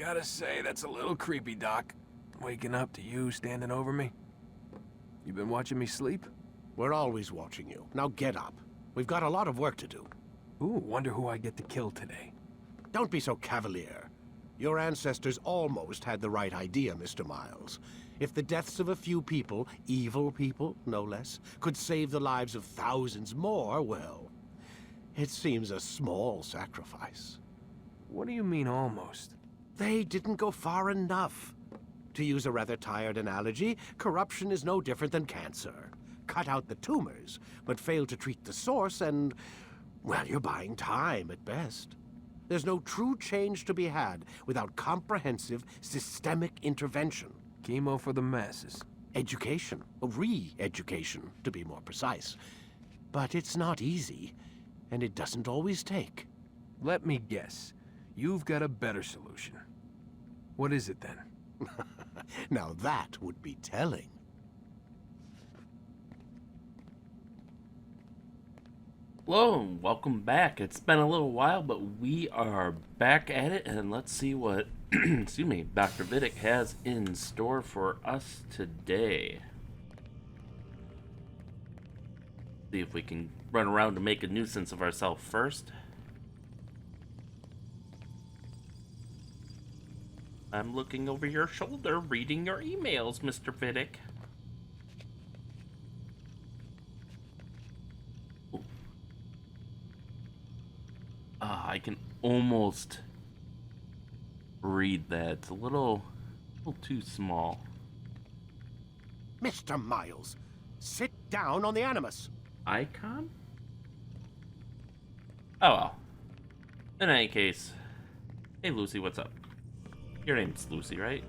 Gotta say, that's a little creepy, Doc. Waking up to you standing over me. You been watching me sleep? We're always watching you. Now get up. We've got a lot of work to do. Ooh, wonder who I get to kill today. Don't be so cavalier. Your ancestors almost had the right idea, Mr. Miles. If the deaths of a few people, evil people, no less, could save the lives of thousands more, well, it seems a small sacrifice. What do you mean, almost? They didn't go far enough. To use a rather tired analogy, corruption is no different than cancer. Cut out the tumors, but fail to treat the source and, well, you're buying time at best. There's no true change to be had without comprehensive, systemic intervention. Chemo for the masses. Education, re-education, to be more precise. But it's not easy, and it doesn't always take. Let me guess. You've got a better solution. What is it then? Now that would be telling. Hello and welcome back. It's been a little while, but we are back at it, and let's see what excuse me, Dr. Vidic has in store for us today. See if we can run around to make a nuisance of ourselves first. I'm looking over your shoulder, reading your emails, Mr. Vidic. I can almost read that. It's a little too small. Mr. Miles, sit down on the Animus. Icon? Oh well. In any case, hey Lucy, what's up? Your name's Lucy, right?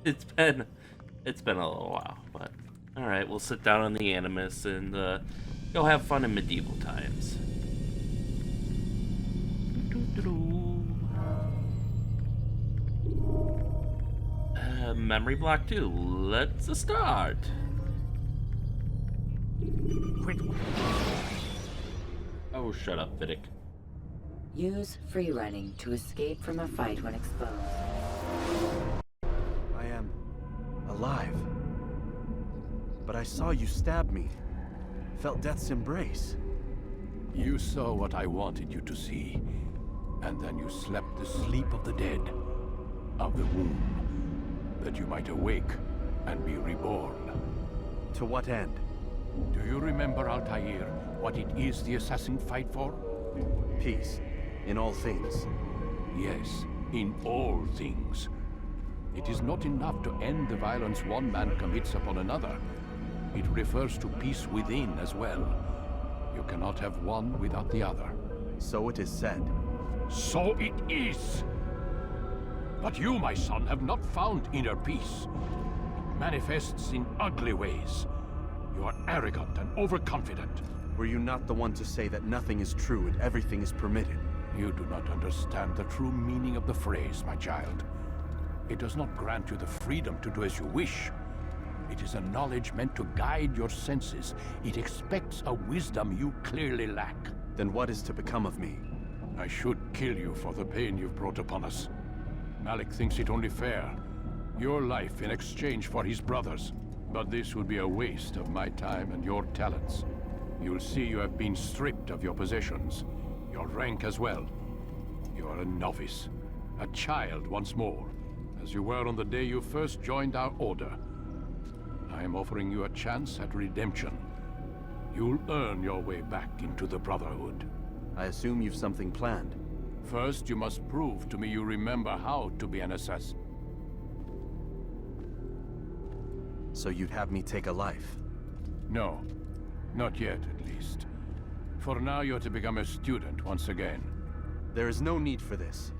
It's been a little while, but all right, we'll sit down on the Animus and go have fun in medieval times. Memory block 2. Let's start. Quit. Oh, shut up, Vidic. Use free running to escape from a fight when exposed. I am alive. But I saw you stab me. Felt death's embrace. You saw what I wanted you to see, and then you slept the sleep of the dead, of the womb, that you might awake and be reborn. To what end? Do you remember, Altair, what it is the assassins fight for? Peace. In all things. Yes, in all things. It is not enough to end the violence one man commits upon another. It refers to peace within as well. You cannot have one without the other. So it is said. So it is! But you, my son, have not found inner peace. It manifests in ugly ways. You are arrogant and overconfident. Were you not the one to say that nothing is true and everything is permitted? You do not understand the true meaning of the phrase, my child. It does not grant you the freedom to do as you wish. It is a knowledge meant to guide your senses. It expects a wisdom you clearly lack. Then what is to become of me? I should kill you for the pain you've brought upon us. Malik thinks it only fair. Your life in exchange for his brother's. But this would be a waste of my time and your talents. You'll see you have been stripped of your possessions. Your rank as well. You are a novice. A child once more. As you were on the day you first joined our order. I am offering you a chance at redemption. You'll earn your way back into the Brotherhood. I assume you've something planned. First, you must prove to me you remember how to be an assassin. So you'd have me take a life? No. Not yet, at least. For now, you're to become a student once again. There is no need for this.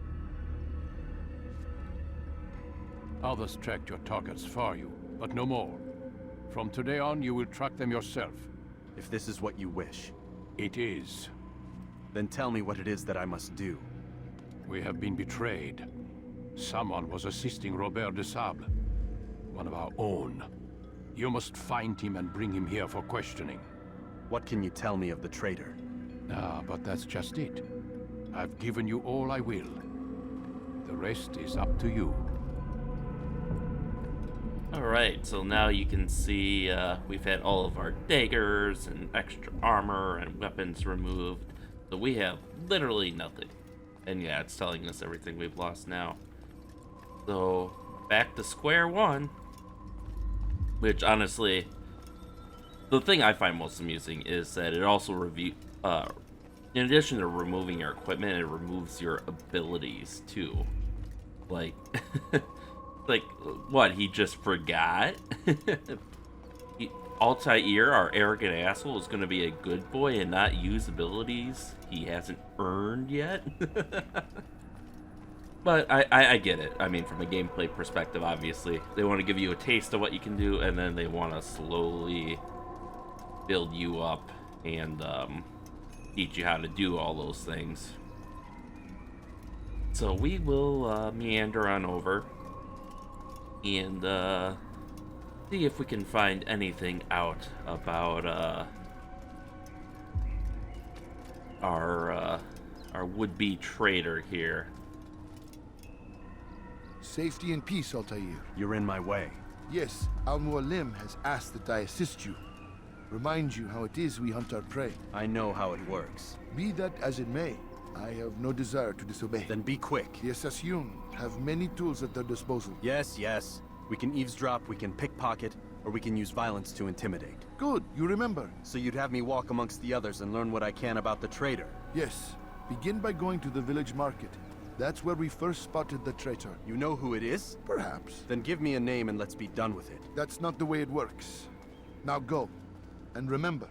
Others tracked your targets for you, but no more. From today on, you will track them yourself. If this is what you wish. It is. Then tell me what it is that I must do. We have been betrayed. Someone was assisting Robert de Sable, one of our own. You must find him and bring him here for questioning. What can you tell me of the traitor? Ah, but that's just it. I've given you all I will. The rest is up to you. Alright, so now you can see we've had all of our daggers and extra armor and weapons removed. So we have literally nothing. And yeah, it's telling us everything we've lost now. So, back to square one. Which, honestly, the thing I find most amusing is that it also in addition to removing your equipment, it removes your abilities, too. Like... Like, what, he just forgot? Altair, our arrogant asshole, is going to be a good boy and not use abilities he hasn't earned yet? But I get it. I mean, from a gameplay perspective, obviously. They want to give you a taste of what you can do, and then they want to slowly build you up and teach you how to do all those things. So we will meander on over and see if we can find anything out about our would-be traitor here. Safety and peace, Altair. You're in my way. Yes, Al-Mualim has asked that I assist you. Remind you how it is we hunt our prey. I know how it works. Be that as it may, I have no desire to disobey. Then be quick. The Assassin have many tools at their disposal. Yes, yes. We can eavesdrop, we can pickpocket, or we can use violence to intimidate. Good, you remember. So you'd have me walk amongst the others and learn what I can about the traitor? Yes. Begin by going to the village market. That's where we first spotted the traitor. You know who it is? Perhaps. Then give me a name and let's be done with it. That's not the way it works. Now go. And remember,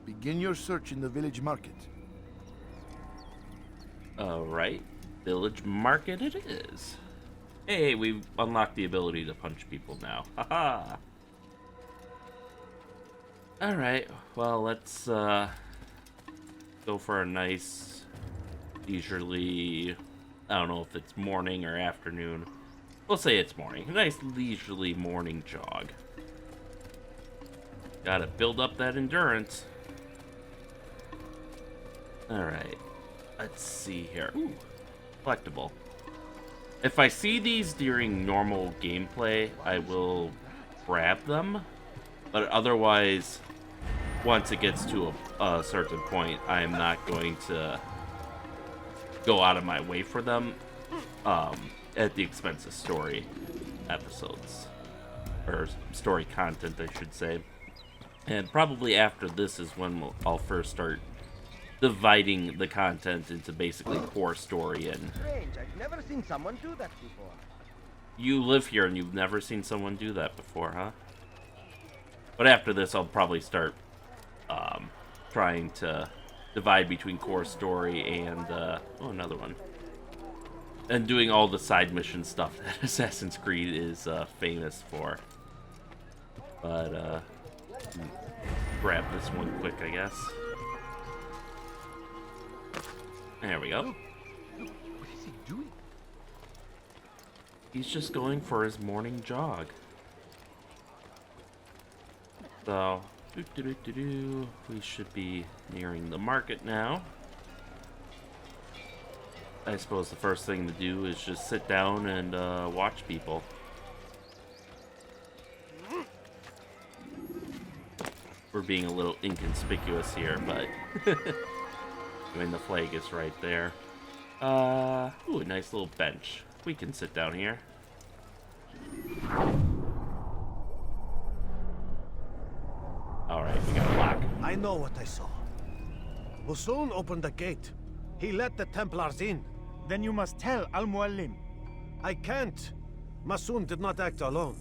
begin your search in the village market. Alright, village market it is. Hey, we've unlocked the ability to punch people now. Haha! Alright, well, let's go for a nice, leisurely, I don't know if it's morning or afternoon. We'll say it's morning. A nice, leisurely morning jog. Gotta build up that endurance. Alright. Let's see here. Ooh, collectible. If I see these during normal gameplay, I will grab them. But otherwise, once it gets to a certain point, I am not going to go out of my way for them at the expense of story episodes. Or story content, I should say. And probably after this is when I'll first start dividing the content into basically core story. And Strange, I've never seen someone do that before. you live here and you've never seen someone do that before, huh? But after this, I'll probably start trying to divide between core story and oh, another one, and doing all the side mission stuff that Assassin's Creed is famous for. But grab this one quick, I guess. There we go. What is he doing? He's just going for his morning jog. So, we should be nearing the market now. I suppose the first thing to do is just sit down and watch people. We're being a little inconspicuous here, but I mean, the flag is right there. Ooh, a nice little bench. We can sit down here. Alright, we got a lock. I know what I saw. Musun opened the gate. He let the Templars in. Then you must tell Al-Mualim. I can't. Masun did not act alone.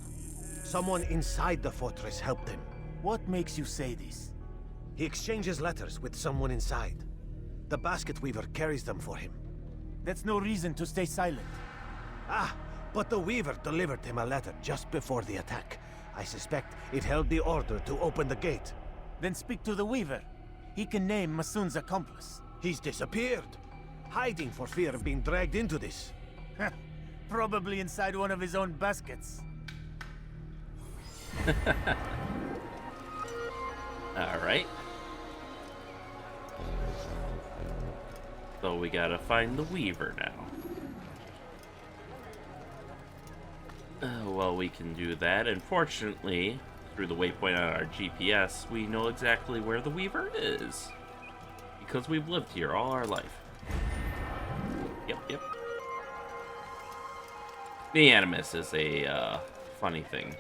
Someone inside the fortress helped him. What makes you say this? He exchanges letters with someone inside. The basket weaver carries them for him. That's no reason to stay silent. Ah, but the weaver delivered him a letter just before the attack. I suspect it held the order to open the gate. Then speak to the Weaver. He can name Masun's accomplice. He's disappeared, hiding for fear of being dragged into this. Probably inside one of his own baskets. Alright. So we gotta find the Weaver now. well, we can do that. And fortunately, through the waypoint on our GPS, we know exactly where the Weaver is. Because we've lived here all our life. Yep. The Animus is a funny thing.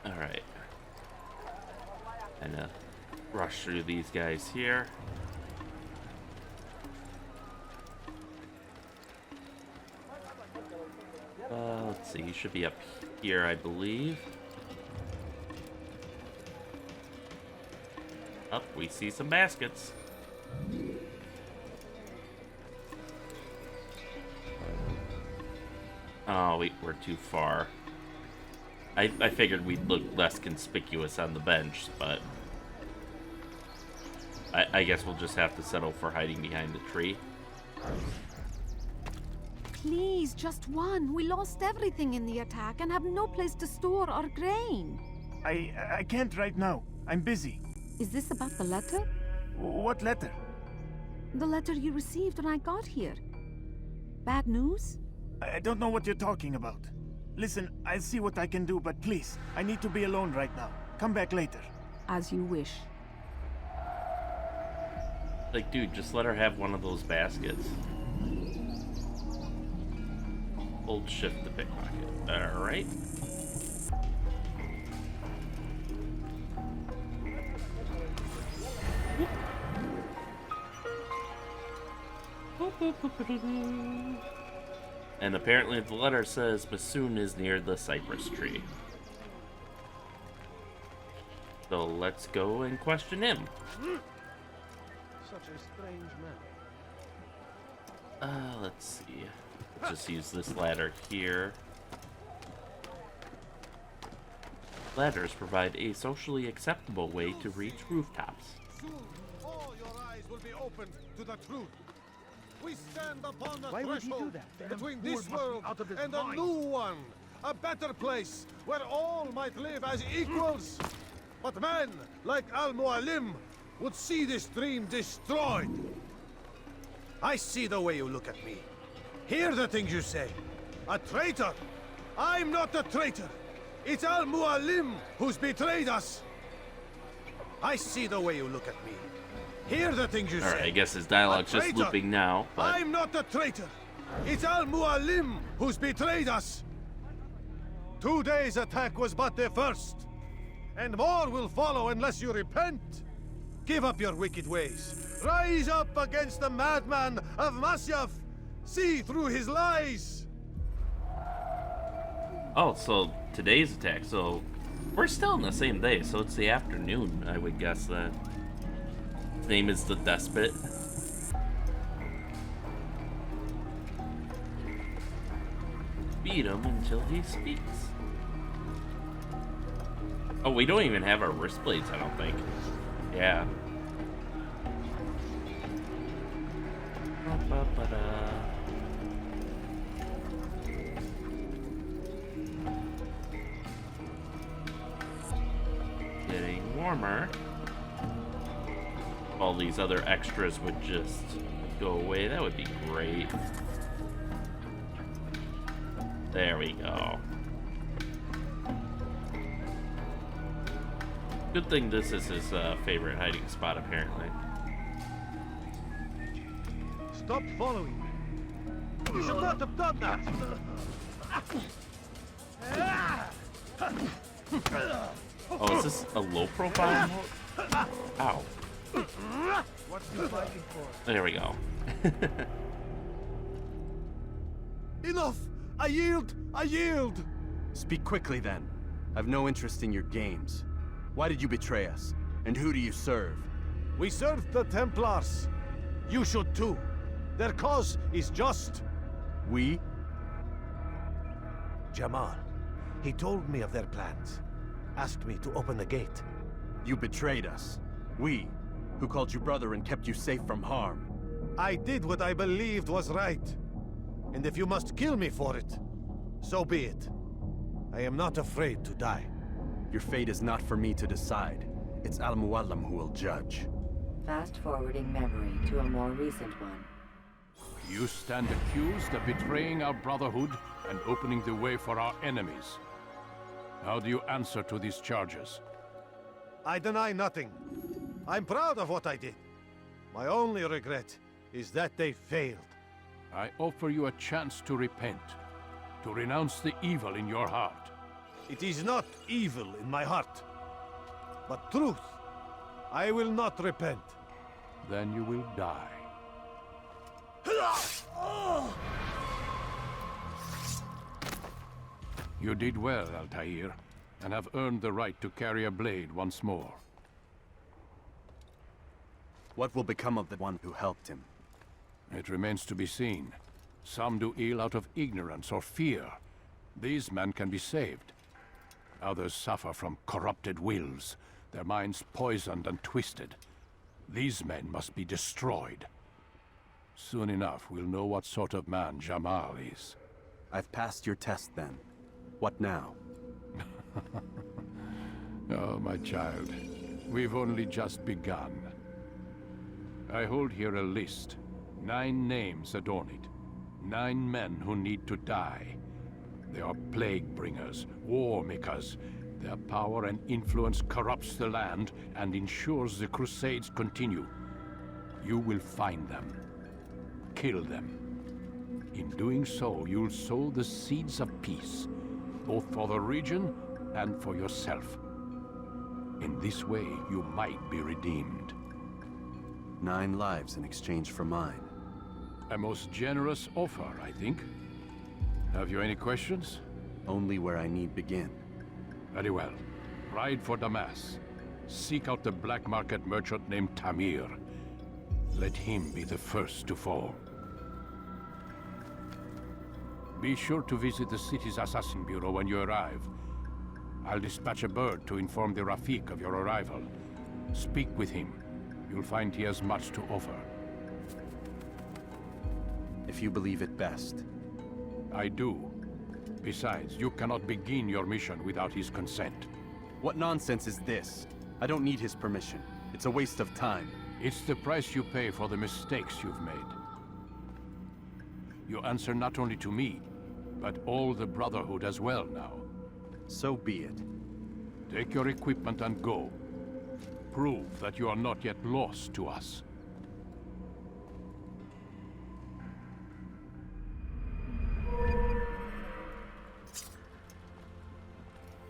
Alright. And rush through these guys here. Let's see, you should be up here, I believe. Up, we see some baskets. Oh, we're too far. I figured we'd look less conspicuous on the bench, but I guess we'll just have to settle for hiding behind the tree. Please, just one. We lost everything in the attack and have no place to store our grain. I can't right now. I'm busy. Is this about the letter? What letter? The letter you received when I got here. Bad news? I don't know what you're talking about. Listen, I'll see what I can do, but please, I need to be alone right now. Come back later. As you wish. Like, dude, just let her have one of those baskets. Hold shift to pickpocket. Alright. And apparently the letter says Masoon is near the cypress tree. So let's go and question him. Such a strange man. Let's see. Just use this ladder here. Ladders provide a socially acceptable way to reach rooftops. Soon, all your eyes will be opened to the truth. We stand upon the Why would he do threshold that? between Damn this fool must be world out of his and mind. a new one. A better place where all might live as equals. But men like Al-Mualim would see this dream destroyed. I see the way you look at me. Hear the things you say. A traitor. I'm not a traitor. It's Al-Mualim who's betrayed us. I see the way you look at me. Hear the things you say. Alright, I guess his dialogue's just traitor. looping now, but... I'm not a traitor. It's Al-Mualim who's betrayed us. Today's attack was but the first. And more will follow unless you repent. Give up your wicked ways. Rise up against the madman of Masyaf. See through his lies. Oh, so today's attack, so we're still in the same day, so it's the afternoon, I would guess that. His name is the Despot. Beat him until he speaks. Oh, we don't even have our wrist blades, I don't think. Yeah. Getting warmer. All these other extras would just go away. That would be great. There we go. Good thing this is his favorite hiding spot, apparently. Stop following me. You should not have done that. Oh, is this a low profile mode? Ow. What's he fighting for? There we go. Enough! I yield! I yield! Speak quickly then. I've no interest in your games. Why did you betray us? And who do you serve? We serve the Templars. You should too. Their cause is just. We? Jamal. He told me of their plans. Asked me to open the gate. You betrayed us. We, who called you brother and kept you safe from harm. I did what I believed was right. And if you must kill me for it, so be it. I am not afraid to die. Your fate is not for me to decide. It's Al-Mualim who will judge. Fast-forwarding memory to a more recent one. You stand accused of betraying our brotherhood and opening the way for our enemies. How do you answer to these charges? I deny nothing. I'm proud of what I did. My only regret is that they failed. I offer you a chance to repent, to renounce the evil in your heart. It is not evil in my heart, but truth. I will not repent. Then you will die. You did well, Altair, and have earned the right to carry a blade once more. What will become of the one who helped him? It remains to be seen. Some do ill out of ignorance or fear. These men can be saved. Others suffer from corrupted wills, their minds poisoned and twisted. These men must be destroyed. Soon enough, we'll know what sort of man Jamal is. I've passed your test then. What now? Oh, my child. We've only just begun. I hold here a list. 9 names adorn it. 9 men who need to die. They are plague bringers, war makers. Their power and influence corrupts the land and ensures the Crusades continue. You will find them. Kill them. In doing so, you'll sow the seeds of peace, both for the region and for yourself. In this way, you might be redeemed. 9 lives in exchange for mine. A most generous offer, I think. Have you any questions? Only where I need begin. Very well. Ride for Damas. Seek out the black market merchant named Tamir. Let him be the first to fall. Be sure to visit the city's assassin bureau when you arrive. I'll dispatch a bird to inform the Rafik of your arrival. Speak with him. You'll find he has much to offer. If you believe it best. I do. Besides, you cannot begin your mission without his consent. What nonsense is this? I don't need his permission. It's a waste of time. It's the price you pay for the mistakes you've made. You answer not only to me, but all the Brotherhood as well now. So be it. Take your equipment and go. Prove that you are not yet lost to us.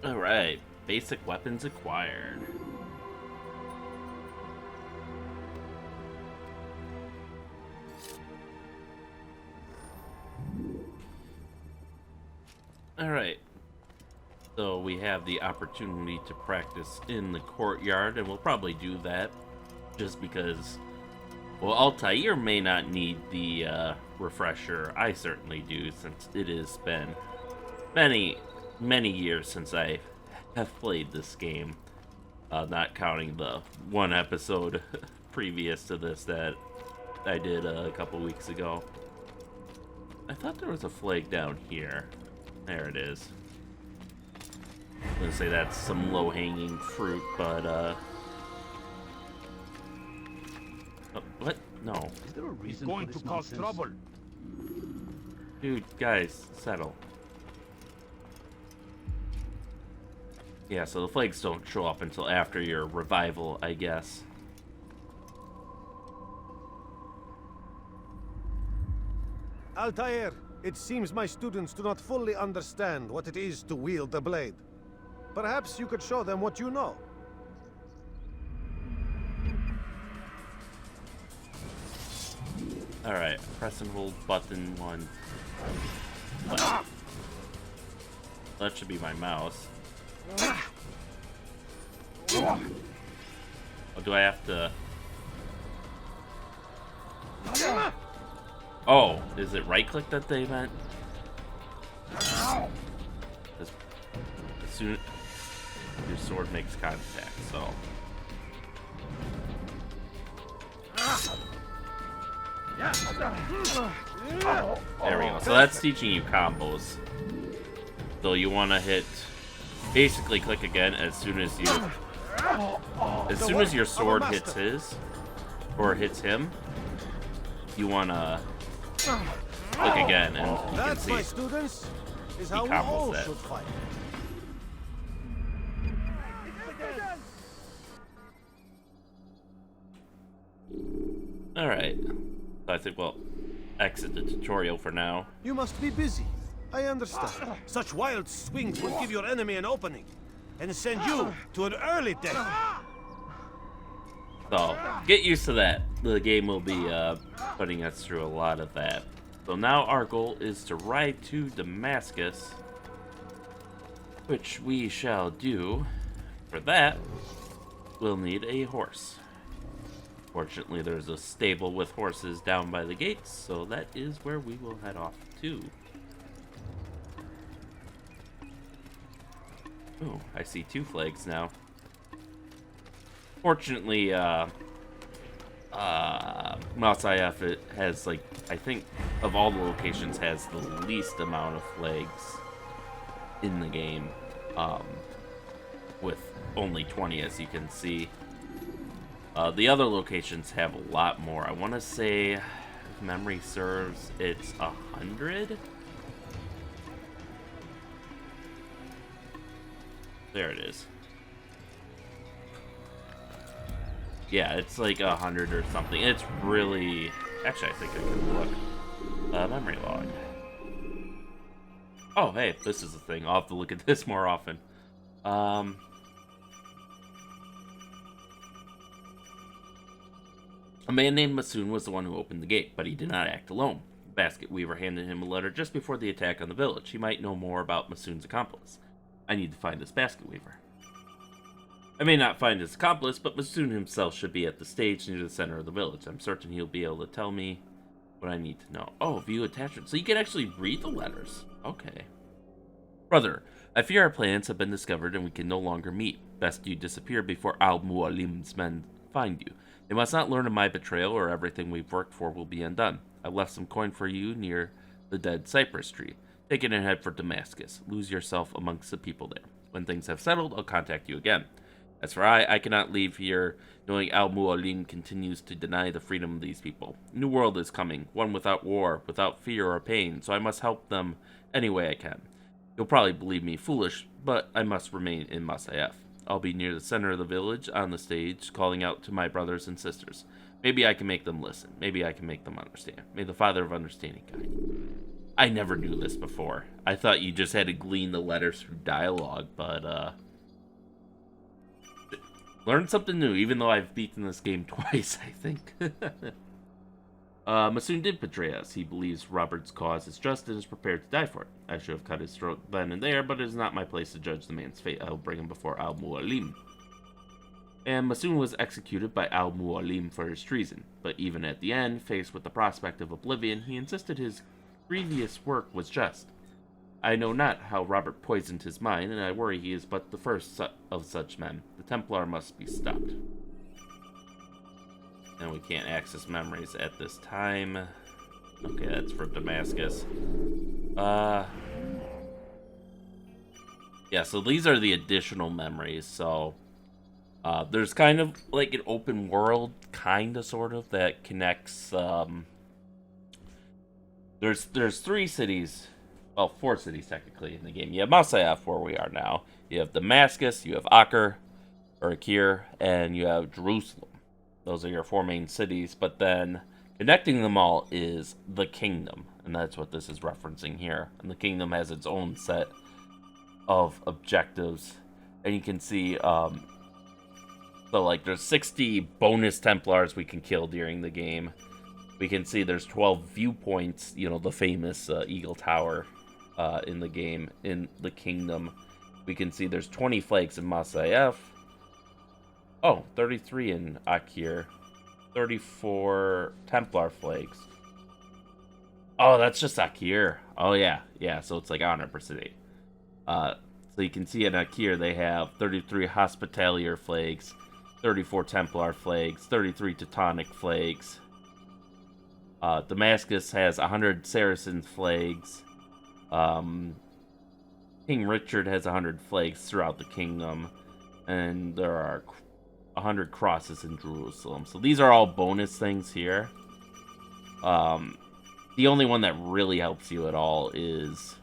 Alright, basic weapons acquired. Alright, so we have the opportunity to practice in the courtyard, and we'll probably do that just because, well, Altair may not need the refresher. I certainly do, since it has been many years since I have played this game, not counting the one episode previous to this that I did a couple weeks ago. I thought there was a flag down here. There it is. I'm gonna say that's some low-hanging fruit, but oh, what? No. Is there a reason Going to cause trouble. Dude, guys, settle. Yeah, so the flags don't show up until after your revival, I guess. Altair, it seems my students do not fully understand what it is to wield the blade. Perhaps you could show them what you know. Alright, press and hold button 1. That should be my mouse. Oh, do I have to... Oh, is it right click that they meant? As soon as your sword makes contact, so... There we go. So that's teaching you combos. So you want to hit... Basically click again as soon as you... As soon as your sword hits his, or hits him, you want to Click again, and you can That, see my students, is how we combos all that. should fight. Alright. So I think we'll exit the tutorial for now. You must be busy. I understand. Such wild swings will give your enemy an opening and send you to an early death. So, get used to that. The game will be putting us through a lot of that. So now our goal is to ride to Damascus, which we shall do. For that, we'll need a horse. Fortunately, there's a stable with horses down by the gates, so that is where we will head off to. Oh, I see 2 flags now. Fortunately, Al-Sayf, it has, like, I think of all the locations, has the least amount of flags in the game, with only 20, as you can see. The other locations have a lot more. I want to say, if memory serves, it's 100? There it is. Yeah, it's like 100 or something. It's really... Actually, I think I can look. Memory log. Oh, hey, this is the thing. I'll have to look at this more often. A man named Masoon was the one who opened the gate, but he did not act alone. The basket weaver handed him a letter just before the attack on the village. He might know more about Masoon's accomplice. I need to find this basket weaver. I may not find his accomplice, but Masoon himself should be at the stage near the center of the village. I'm certain he'll be able to tell me what I need to know. Oh, view attachment. So you can actually read the letters. Okay. Brother, I fear our plans have been discovered and we can no longer meet. Best you disappear before Al-Mualim's men find you. They must not learn of my betrayal or everything we've worked for will be undone. I left some coin for you near the dead cypress tree. Take it and head for Damascus. Lose yourself amongst the people there. When things have settled, I'll contact you again. As for I cannot leave here knowing Al-Mualim continues to deny the freedom of these people. A new world is coming, one without war, without fear or pain, so I must help them any way I can. You'll probably believe me foolish, but I must remain in Al-Sayf. I'll be near the center of the village, on the stage, calling out to my brothers and sisters. Maybe I can make them listen. Maybe I can make them understand. May the Father of Understanding guide you. I never knew this before. I thought you just had to glean the letters through dialogue, but, learned something new, even though I've beaten this game twice, I think. Masoon did betray us. He believes Robert's cause is just and is prepared to die for it. I should have cut his throat then and there, but it is not my place to judge the man's fate. I will bring him before Al-Mualim. And Masoon was executed by Al-Mualim for his treason. But even at the end, faced with the prospect of oblivion, he insisted his previous work was just. I know not how Robert poisoned his mind, and I worry he is but the first of such men. The Templar must be stopped. And we can't access memories at this time. Okay, that's for Damascus. Yeah, so these are the additional memories, so... there's kind of like an open world, kind of, sort of, that connects, There's 3 cities, well, 4 cities technically in the game. You have Al-Sayf, where we are now. You have Damascus, you have Acre, or Akir, and you have Jerusalem. Those are your 4 main cities, but then connecting them all is the kingdom, and that's what this is referencing here. And the kingdom has its own set of objectives, and you can see, so like there's 60 bonus Templars we can kill during the game. We can see there's 12 viewpoints, you know, the famous Eagle Tower in the game, in the kingdom. We can see there's 20 flags in Al-Sayf. Oh, 33 in Akir. 34 Templar flags. Oh, that's just Akir. Oh, yeah. Yeah, so it's like 100%. So you can see in Akir they have 33 Hospitalier flags, 34 Templar flags, 33 Teutonic flags. Damascus has 100 Saracen flags. King Richard has 100 flags throughout the kingdom. And there are 100 crosses in Jerusalem. So these are all bonus things here. The only one that really helps you at all is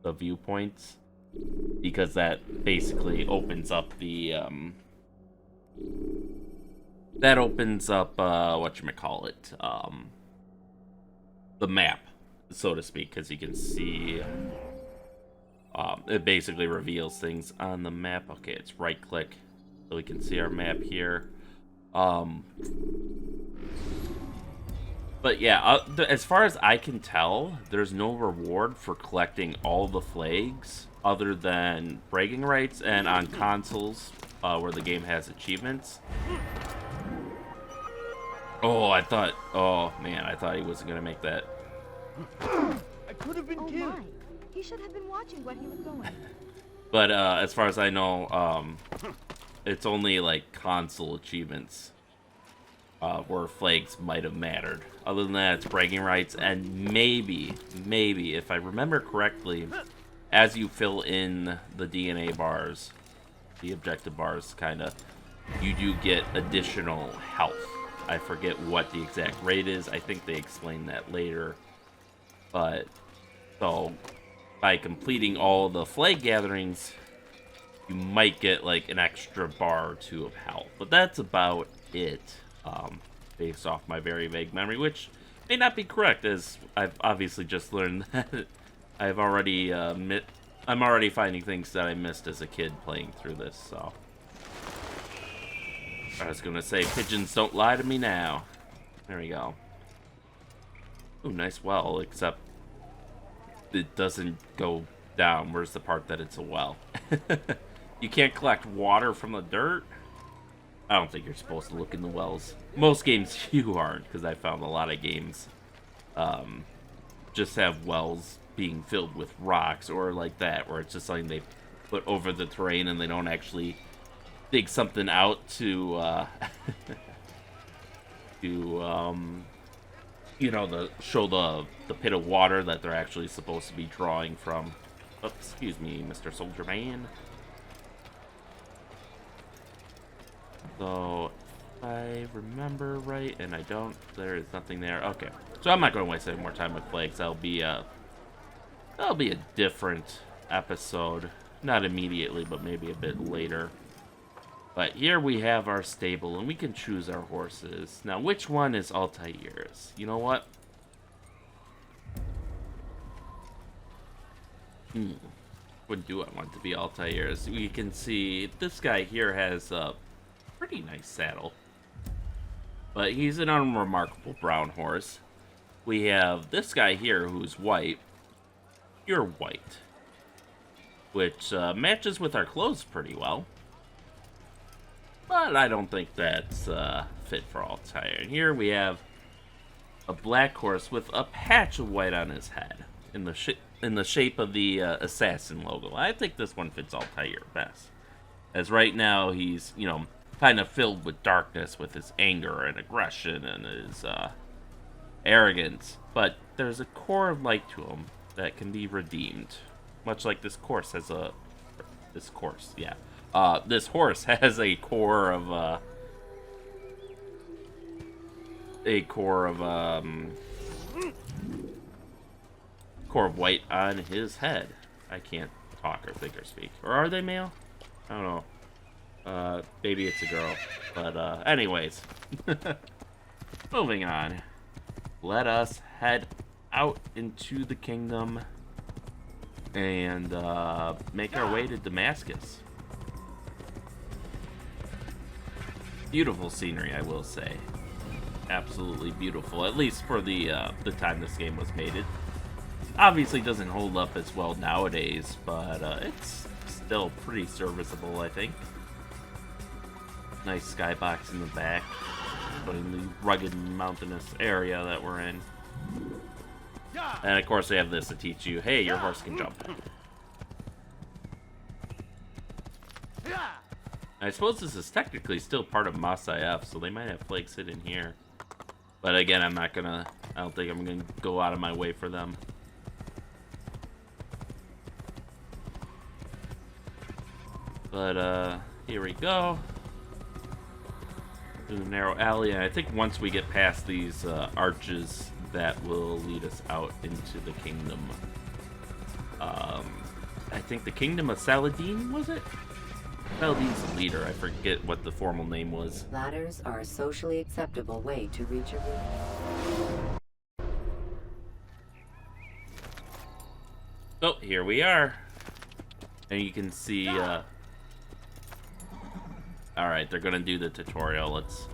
the viewpoints, because that basically opens up the whatchamacallit, the map, so to speak, because you can see it basically reveals things on the map. Okay, it's right click so we can see our map here. But yeah, as far as I can tell, there's no reward for collecting all the flags other than bragging rights and on consoles where the game has achievements. Oh, man, I thought he wasn't gonna make that. I could have been killed. My. He should have been watching where he was going. But as far as I know, it's only like console achievements where flags might have mattered. Other than that, it's bragging rights, and maybe, if I remember correctly, as you fill in the DNA bars, the objective bars, kinda, you do get additional health. I forget what the exact rate is. I think they explain that later. But, so, by completing all the flag gatherings, you might get like an extra bar or two of health. But that's about it, based off my very vague memory, which may not be correct, as I've obviously just learned that I'm already finding things that I missed as a kid playing through this, so. I was gonna say, pigeons don't lie to me now. There we go. Ooh, nice well, except it doesn't go down. Where's the part that it's a well? You can't collect water from the dirt? I don't think you're supposed to look in the wells. Most games you aren't, because I found a lot of games just have wells being filled with rocks or like that, where it's just something they put over the terrain and they don't actually dig something out to you know, show the pit of water that they're actually supposed to be drawing from. Oh, excuse me, Mr. Soldier Man. So, if I remember right, and I don't, there is nothing there. Okay, so I'm not going to waste any more time with flags. That'll be a different episode. Not immediately, but maybe a bit later. But here we have our stable, and we can choose our horses. Now, which one is Altair's? You know what? What do I want to be Altair's? We can see this guy here has a pretty nice saddle, but he's an unremarkable brown horse. We have this guy here who's white. You're white, which matches with our clothes pretty well. But I don't think that's fit for Altair. And here we have a black horse with a patch of white on his head in the shape of the assassin logo. I think this one fits Altair best, as right now he's, you know, kind of filled with darkness with his anger and aggression and his arrogance. But there's a core of light to him that can be redeemed, much like this horse has a this horse has a core of white on his head. I can't talk or think or speak. Or are they male? I don't know. Maybe it's a girl. But anyways, moving on. Let us head out into the kingdom and make our way to Damascus. Beautiful scenery, I will say. Absolutely beautiful, at least for the time this game was made. It obviously doesn't hold up as well nowadays, but it's still pretty serviceable, I think. Nice skybox in the back, showing the rugged mountainous area that we're in. And of course they have this to teach you, hey, your horse can jump. I suppose this is technically still part of Al-Sayf, so they might have flags hidden here. But again, I don't think I'm gonna go out of my way for them. But here we go. through the narrow alley, and I think once we get past these arches, that will lead us out into the kingdom. I think the kingdom of Saladin, was it? Saladin's the leader. I forget what the formal name was. Ladders are a socially acceptable way to reach a room. Oh, here we are. And you can see, alright, they're gonna do the tutorial. Let's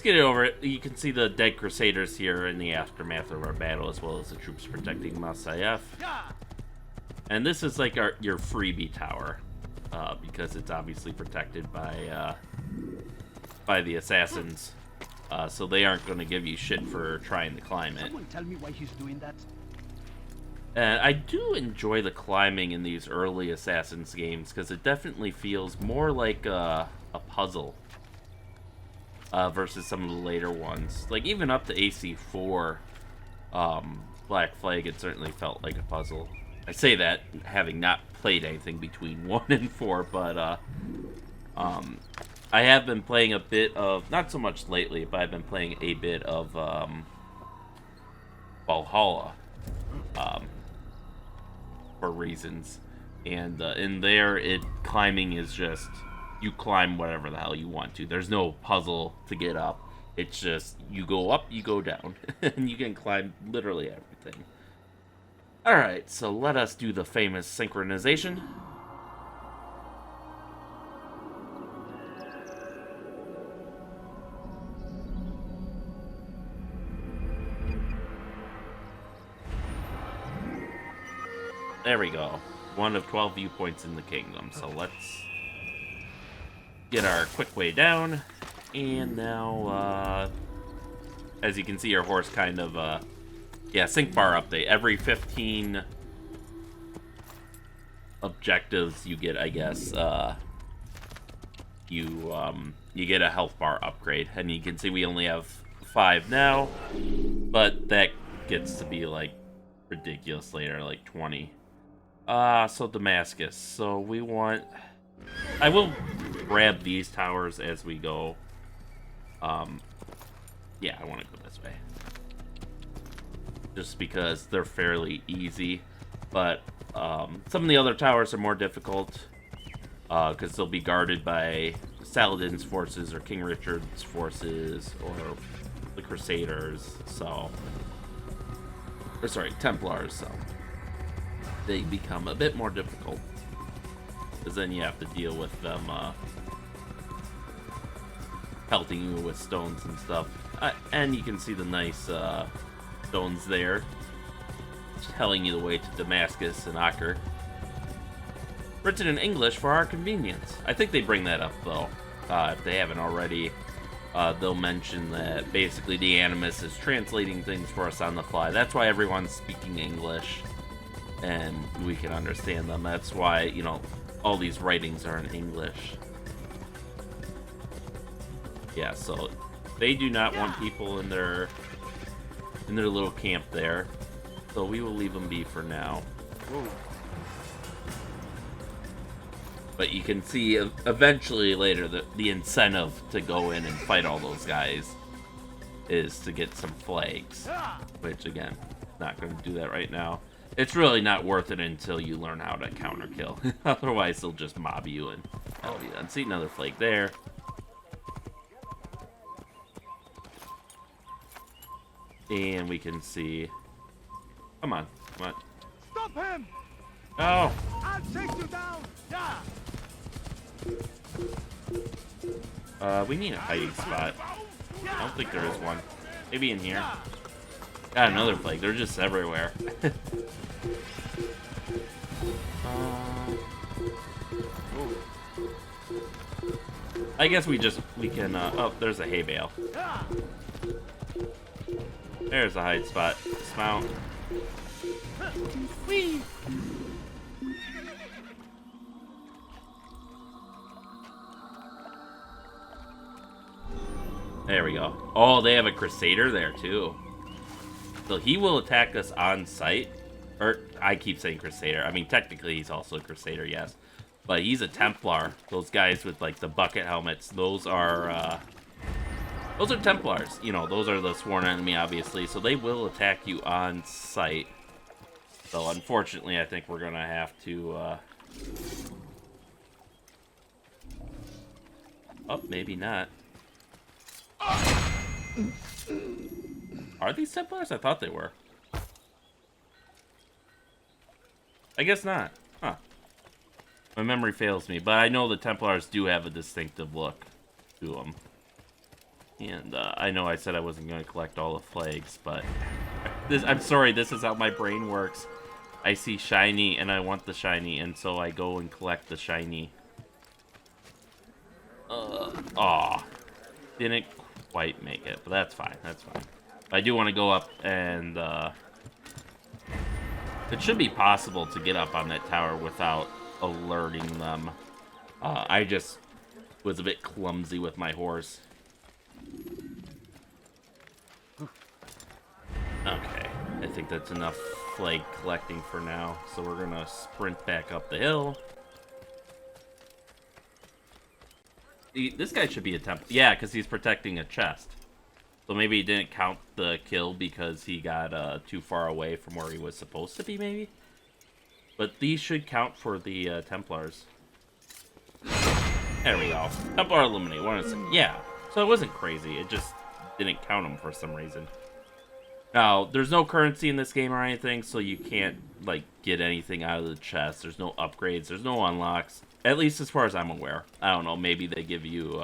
get it over it. You can see the dead crusaders here in the aftermath of our battle, as well as the troops protecting Al-Sayf. And this is like your freebie tower, because it's obviously protected by the assassins. So they aren't gonna give you shit for trying to climb it. Someone tell me why he's doing that. And I do enjoy the climbing in these early Assassin's games, because it definitely feels more like a puzzle versus some of the later ones. Like, even up to AC4, Black Flag, it certainly felt like a puzzle. I say that having not played anything between 1 and 4, but I have been playing a bit of, not so much lately, but I've been playing a bit of Valhalla. For reasons, and in there, climbing is just, you climb whatever the hell you want to. There's no puzzle to get up. It's just, you go up, you go down, and you can climb literally everything. Alright, so let us do the famous synchronization. There we go. One of 12 viewpoints in the kingdom. So let's get our quick way down. And now, as you can see, our horse kind of, yeah, sync bar update. Every 15 objectives you get, I guess, you get a health bar upgrade. And you can see we only have 5 now. But that gets to be, like, ridiculous later, like 20. So Damascus. So we want... I will grab these towers as we go. Yeah, I want to go this way. Just because they're fairly easy. But some of the other towers are more difficult. Because they'll be guarded by Saladin's forces or King Richard's forces or the Crusaders. So... Or sorry, Templars, so... They become a bit more difficult, because then you have to deal with them pelting you with stones and stuff. And you can see the nice stones there, telling you the way to Damascus and Acre. Written in English for our convenience. I think they bring that up, though. If they haven't already, they'll mention that basically the Animus is translating things for us on the fly. That's why everyone's speaking English. And we can understand them. That's why, you know, all these writings are in English. Yeah, so they do not want people in their little camp there. So we will leave them be for now. But you can see eventually later the incentive to go in and fight all those guys is to get some flags. Which, again, not going to do that right now. It's really not worth it until you learn how to counter kill. Otherwise, they'll just mob you and that'll be done. See, another flake there. And we can see... Come on, come on. Stop him! Oh! I'll take you down! Yeah! We need a hiding spot. I don't think there is one. Maybe in here. Got another flake. They're just everywhere. I guess we can, oh, there's a hay bale. There's a hide spot. Dismount. Whee! There we go. Oh, they have a Crusader there, too. So he will attack us on sight. Or, I keep saying Crusader. I mean, technically, he's also a Crusader, yes. But he's a Templar. Those guys with, like, the bucket helmets. Those are Those are Templars. You know, those are the sworn enemy, obviously, so they will attack you on sight. So, unfortunately, I think we're gonna have to, oh, maybe not. Are these Templars? I thought they were. I guess not. Huh. My memory fails me, but I know the Templars do have a distinctive look to them. And I know I said I wasn't going to collect all the flags, but I'm sorry, this is how my brain works. I see shiny, and I want the shiny, and so I go and collect the shiny. Aw. Didn't quite make it, but that's fine, that's fine. I do want to go up and, it should be possible to get up on that tower without alerting them. I just was a bit clumsy with my horse. Okay, I think that's enough flag collecting for now, so we're gonna sprint back up the hill. This guy should be a temp. Yeah, because he's protecting a chest. So maybe he didn't count the kill because he got too far away from where he was supposed to be, maybe? But these should count for the Templars. There we go. Templar eliminate. Yeah, so it wasn't crazy. It just didn't count them for some reason. Now, there's no currency in this game or anything, so you can't, like, get anything out of the chest. There's no upgrades. There's no unlocks. At least as far as I'm aware. I don't know. Maybe they give you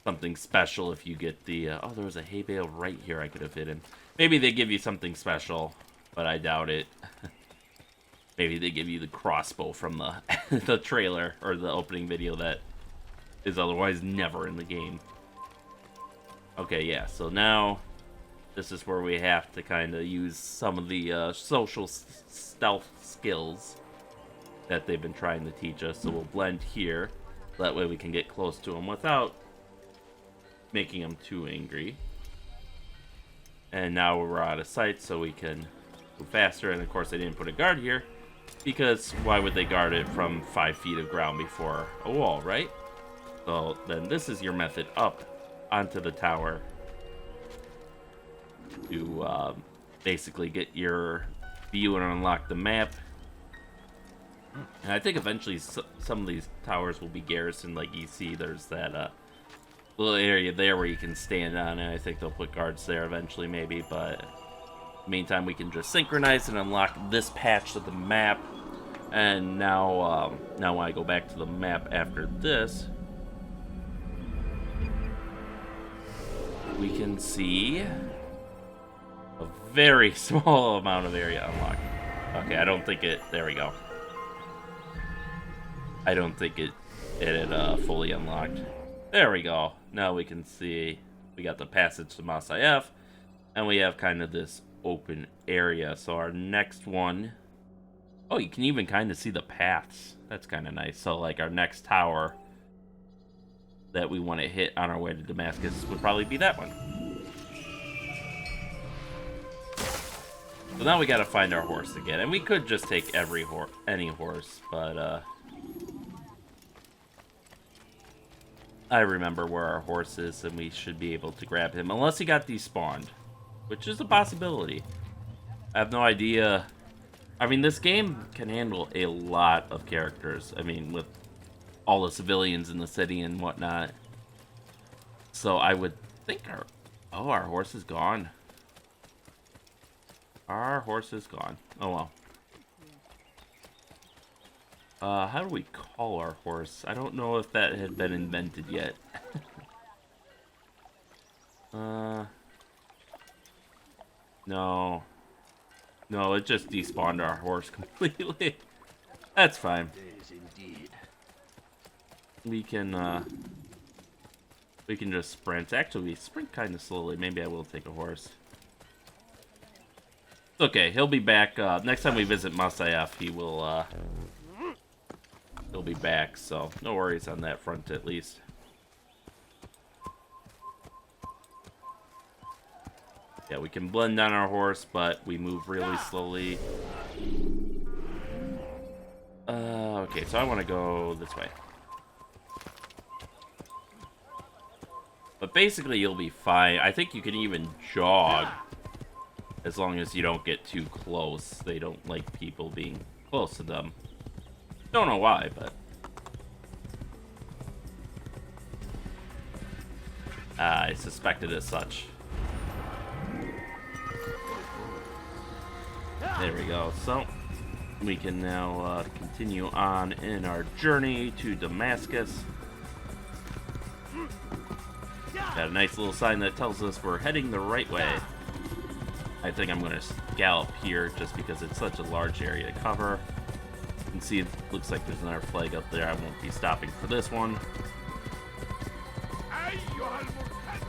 something special if you get the... oh, there was a hay bale right here I could have hidden. Maybe they give you something special, but I doubt it. Maybe they give you the crossbow from the, the trailer or the opening video that is otherwise never in the game. Okay, yeah, so now... this is where we have to kind of use some of the social stealth skills that they've been trying to teach us. So we'll blend here. That way we can get close to them without making them too angry. And now we're out of sight, so we can go faster. And of course, they didn't put a guard here, because why would they guard it from 5 feet of ground before a wall, right? So then this is your method up onto the tower to basically get your view and unlock the map. And I think eventually some of these towers will be garrisoned. Like you see, there's that little area there where you can stand on, and I think they'll put guards there eventually, maybe. But in the meantime, we can just synchronize and unlock this patch of the map. And now, now when I go back to the map after this, we can see a very small amount of area unlocked. Okay, I don't think it... there we go. I don't think it had fully unlocked. There we go. Now we can see we got the passage to Al-Sayf, and we have kind of this open area. So our next one... oh, you can even kind of see the paths. That's kind of nice. So like our next tower that we want to hit on our way to Damascus would probably be that one. So now we gotta find our horse again, and we could just take any horse, but I remember where our horse is, and we should be able to grab him, unless he got despawned, which is a possibility. I have no idea. I mean, this game can handle a lot of characters. I mean, with all the civilians in the city and whatnot. So I would think our horse is gone. Our horse is gone. Oh well. How do we call our horse? I don't know if that had been invented yet. No. No, it just despawned our horse completely. That's fine. We can just sprint. Actually, we sprint kind of slowly. Maybe I will take a horse. It's okay. He'll be back. Next time we visit Al-Sayf, he'll be back. So no worries on that front, at least. Yeah, we can blend on our horse, but we move really slowly. Okay, so I want to go this way. But basically, you'll be fine. I think you can even jog as long as you don't get too close. They don't like people being close to them. Don't know why, but... I suspected as such. There we go. So, we can now continue on in our journey to Damascus. Got a nice little sign that tells us we're heading the right way. I think I'm going to gallop here just because it's such a large area to cover. You can see it looks like there's another flag up there. I won't be stopping for this one.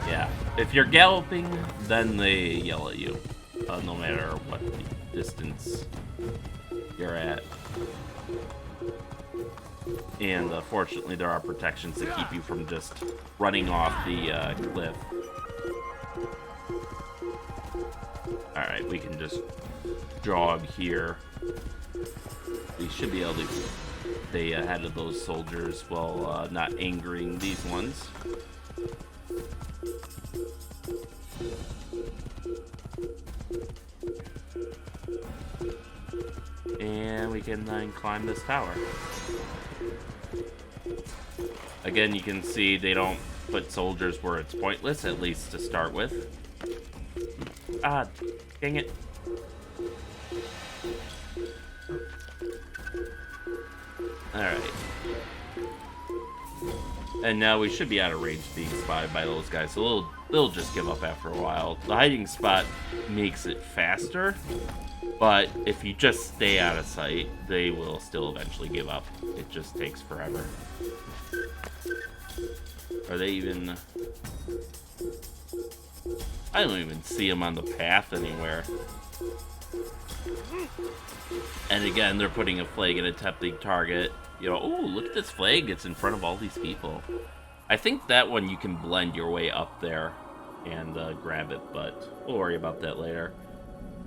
Yeah, if you're galloping, then they yell at you, no matter what distance you're at. And fortunately, there are protections to keep you from just running off the cliff. Alright, we can just jog here. We should be able to stay ahead of those soldiers while not angering these ones. And we can then climb this tower. Again, you can see they don't put soldiers where it's pointless, at least to start with. Ah, dang it. Alright. And now we should be out of range being spotted by those guys, so they'll just give up after a while. The hiding spot makes it faster, but if you just stay out of sight, they will still eventually give up. It just takes forever. Are they even... I don't even see them on the path anywhere. And again, they're putting a flag in a tempting target. You know, oh, look at this flag. It's in front of all these people. I think that one you can blend your way up there and grab it, but we'll worry about that later.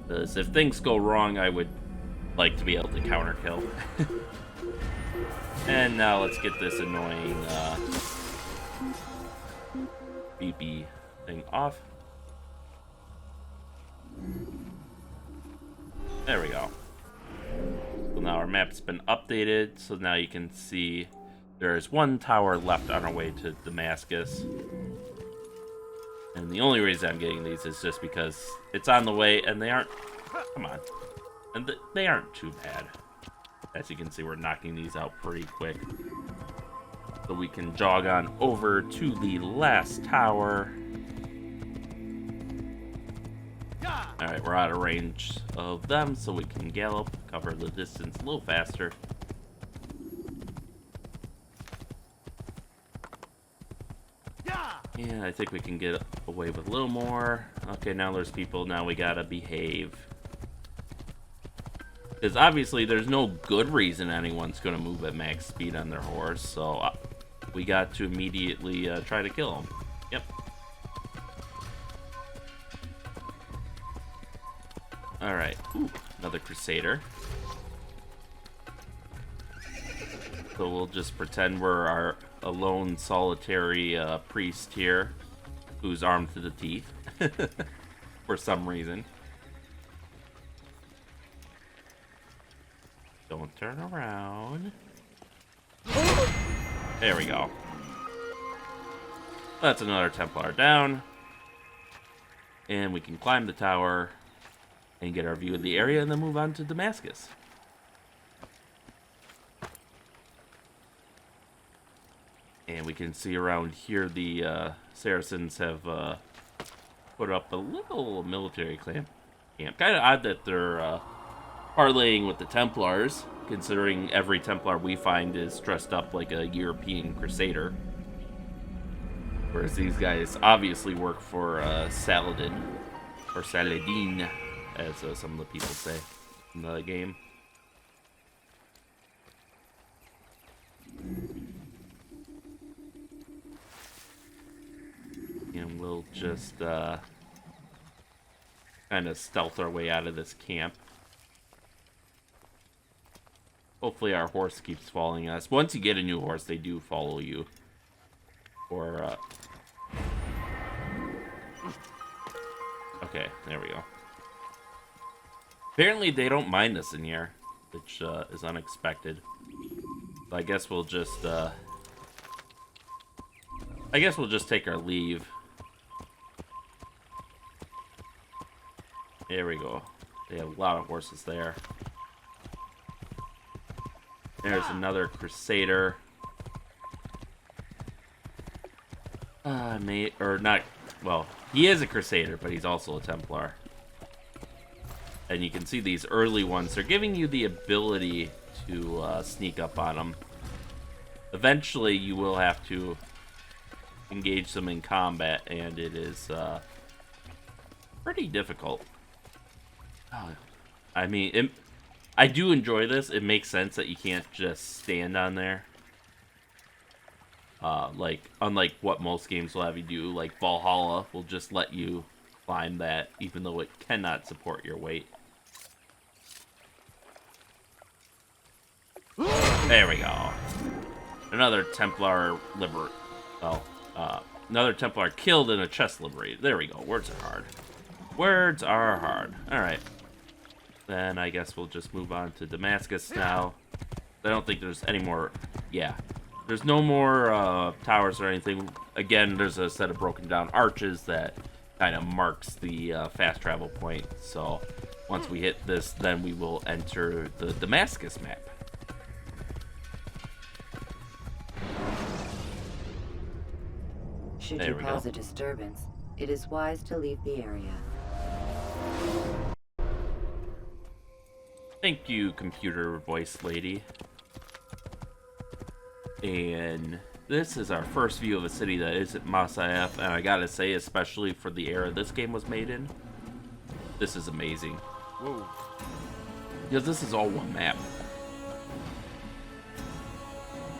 Because if things go wrong, I would like to be able to counter kill. And now let's get this annoying beepy thing off. There we go. So now our map's been updated, so now you can see there's one tower left on our way to Damascus. And the only reason I'm getting these is just because it's on the way and they aren't... Come on. And they aren't too bad. As you can see, we're knocking these out pretty quick. So we can jog on over to the last tower. Alright, we're out of range of them, so we can gallop, cover the distance a little faster. Yeah, I think we can get away with a little more. Okay, now there's people, now we gotta behave. Because obviously there's no good reason anyone's gonna move at max speed on their horse, so we got to immediately try to kill them. Yep. Alright, another Crusader. So we'll just pretend we're a lone solitary priest here who's armed to the teeth for some reason. Don't turn around. There we go. That's another Templar down. And we can climb the tower and get our view of the area and then move on to Damascus. And we can see around here the Saracens have put up a little military camp. Kind of odd that they're parlaying with the Templars, considering every Templar we find is dressed up like a European Crusader. Whereas these guys obviously work for Saladin, or Saladin, as some of the people say in the game. And we'll just kind of stealth our way out of this camp. Hopefully our horse keeps following us. Once you get a new horse, they do follow you. Or Okay, there we go. Apparently they don't mind us in here, which is unexpected. So I guess we'll just take our leave. There we go. They have a lot of horses there. There's another Crusader. Well, he is a Crusader, but he's also a Templar. And you can see these early ones. They're giving you the ability to sneak up on them. Eventually, you will have to engage them in combat, and it is pretty difficult. I mean, I do enjoy this. It makes sense that you can't just stand on there. Unlike what most games will have you do, like Valhalla will just let you climb that, even though it cannot support your weight. There we go. Another Templar another Templar killed and a chest liberated. There we go. Words are hard. Words are hard. Alright. Then I guess we'll just move on to Damascus now. I don't think there's any more... Yeah. There's no more towers or anything. Again, there's a set of broken down arches that kind of marks the fast travel point. So once we hit this, then we will enter the Damascus map. Should you cause a disturbance, it is wise to leave the area. Thank you, computer voice lady. And this is our first view of a city that isn't Al-Sayf, and I gotta say, especially for the era this game was made in, this is amazing. Whoa. Because this is all one map.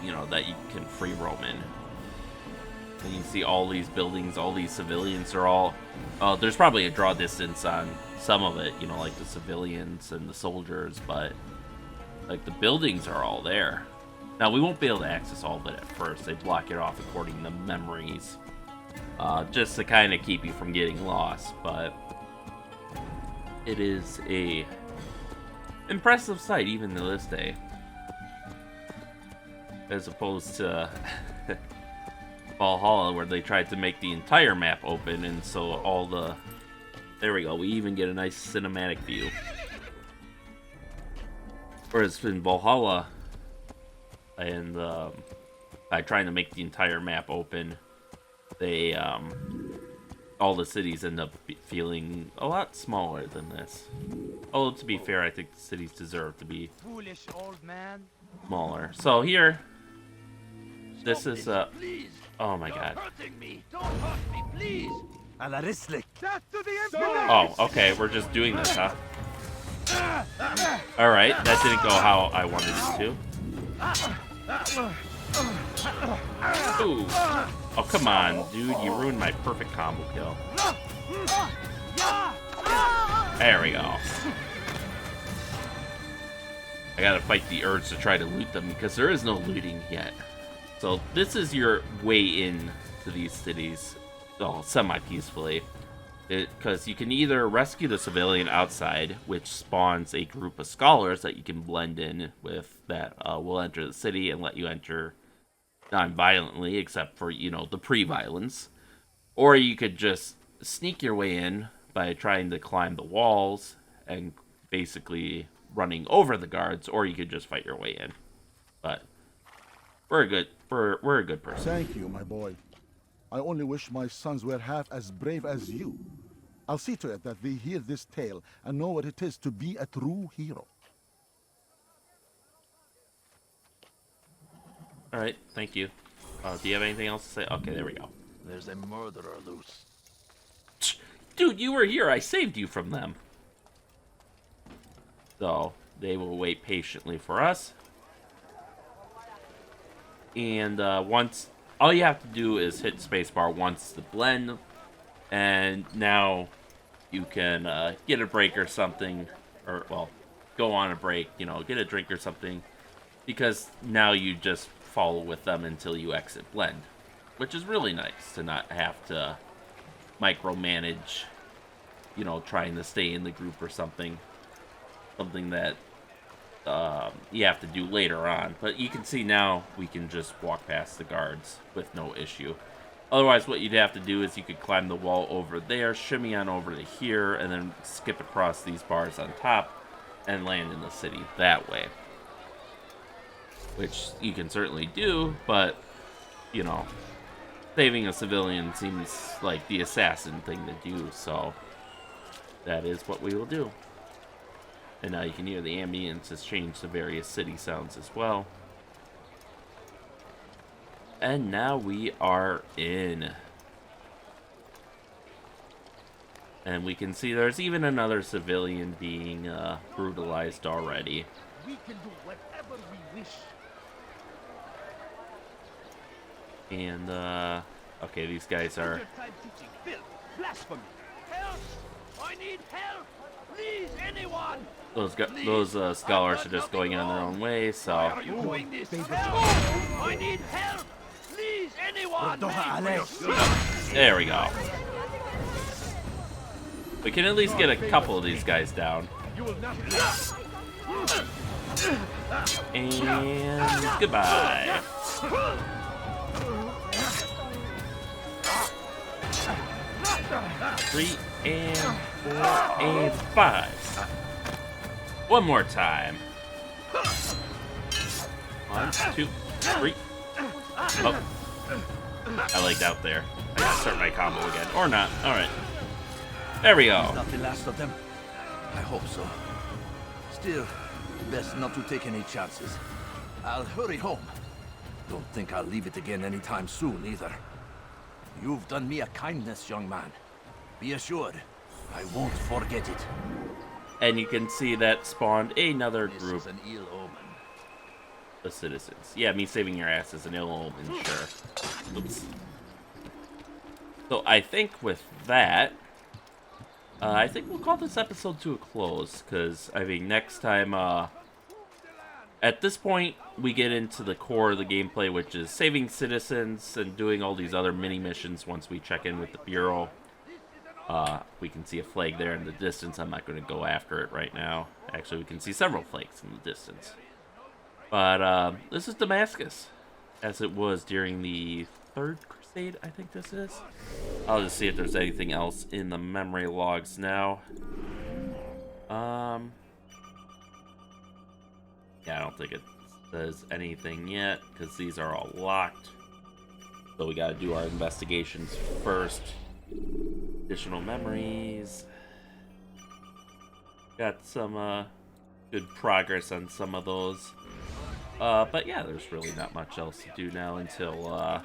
You know, that you can free roam in. And you can see all these buildings, all these civilians are all... there's probably a draw distance on some of it, you know, like the civilians and the soldiers, but like the buildings are all there. Now, we won't be able to access all of it at first. They block it off according to memories, just to kind of keep you from getting lost, but it is a impressive sight even to this day, as opposed to Valhalla, where they tried to make the entire map open, and so all the... There we go, we even get a nice cinematic view. Whereas in Valhalla, and by trying to make the entire map open, they all the cities end up feeling a lot smaller than this. Although, to be fair, I think the cities deserve to be foolish old man. Smaller. So here, this is oh my god. Don't hurt me, please. Death to the Emperor! Oh, okay, we're just doing this, huh? Alright, that didn't go how I wanted it to. Ooh. Oh, come on, dude, you ruined my perfect combo kill. There we go. I gotta fight the urge to try to loot them, because there is no looting yet. So this is your way in to these cities, well, semi-peacefully. Because you can either rescue the civilian outside, which spawns a group of scholars that you can blend in with that will enter the city and let you enter non-violently, except for, you know, the pre-violence. Or you could just sneak your way in by trying to climb the walls and basically running over the guards, or you could just fight your way in. But we're a good person. Thank you, my boy. I only wish my sons were half as brave as you. I'll see to it that they hear this tale and know what it is to be a true hero. Alright, thank you. Do you have anything else to say? Okay, there we go. There's a murderer loose. Dude, you were here. I saved you from them. So, they will wait patiently for us. And once... all you have to do is hit spacebar once to blend, and now you can get a break or something, or, well, go on a break, you know, get a drink or something, because now you just follow with them until you exit blend, which is really nice to not have to micromanage, you know, trying to stay in the group or something. Something that you have to do later on. But you can see now we can just walk past the guards with no issue. Otherwise, what you'd have to do is you could climb the wall over there, shimmy on over to here, and then skip across these bars on top and land in the city that way. Which you can certainly do, but, you know, saving a civilian seems like the assassin thing to do, so that is what we will do. And now you can hear the ambience has changed to various city sounds as well. And now we are in. And we can see there's even another civilian being brutalized already. We can do whatever we wish. And, okay, these guys are... Blasphemy! Help! I need help! Please, anyone! Those scholars are just going on their own way, so... Are you doing this? Help! I need help! Please, anyone! There we go. We can at least get a couple of these guys down. And goodbye. 3 and 4 and 5. One more time. 1, 2, 3. Oh. I lagged out there. I gotta start my combo again. Or not. Alright. There we go. Not the last of them. I hope so. Still, best not to take any chances. I'll hurry home. Don't think I'll leave it again anytime soon, either. You've done me a kindness, young man. Be assured, I won't forget it. And you can see that spawned another group. This is an ill omen. The citizens. Yeah, me saving your ass is an ill omen, sure. Oops. So I think with that, I think we'll call this episode to a close, because, I mean, next time, at this point, we get into the core of the gameplay, which is saving citizens and doing all these other mini-missions once we check in with the Bureau. We can see a flag there in the distance. I'm not going to go after it right now. Actually, we can see several flags in the distance. But, this is Damascus, as it was during the Third Crusade, I think this is. I'll just see if there's anything else in the memory logs now. Yeah, I don't think it says anything yet, because these are all locked. So we gotta do our investigations first. Additional memories. Got some, good progress on some of those. But yeah, there's really not much else to do now until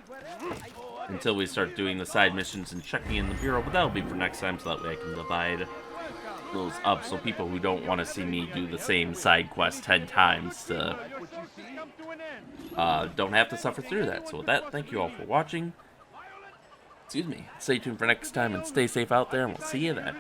we start doing the side missions and checking in the Bureau. But that'll be for next time, so that way I can divide those up, so people who don't want to see me do the same side quest 10 times don't have to suffer through that. So with that, thank you all for watching. Excuse me. Stay tuned for next time and stay safe out there, and we'll see you then.